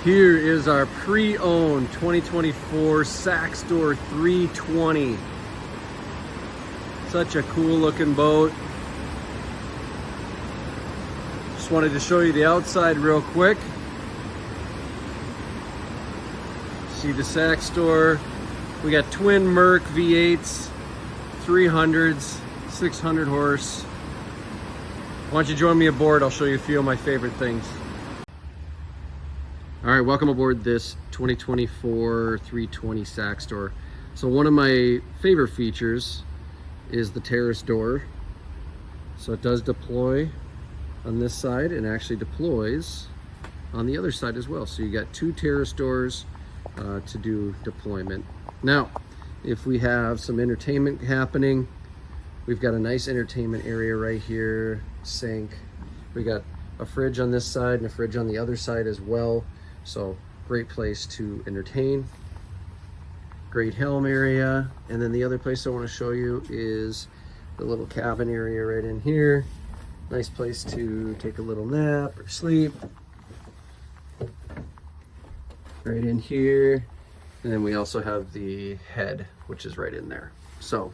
Here is our pre-owned 2024 Saxdor 320. Such a cool looking boat. Just wanted to show you the outside real quick. See the Saxdor. We got twin Merc V8s, 300s, 600 horse. Why don't you join me aboard? I'll show you a few of my favorite things. All right, welcome aboard this 2024 320 Saxdor. So one of my favorite features is the terrace door. So it does deploy on this side and actually deploys on the other side as well. So you got two terrace doors to do deployment. Now, if we have some entertainment happening, we've got a nice entertainment area right here, sink. We got a fridge on this side and a fridge on the other side as well. So great place to entertain. Great helm area. And then the other place I want to show you is the little cabin area right in here. Nice place to take a little nap or sleep. Right in here. And then we also have the head, which is right in there. So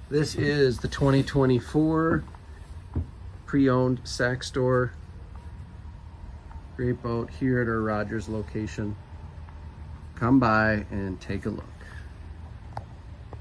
this is the 2024 pre-owned Saxdor. Great boat here at our Rogers location. Come by and take a look.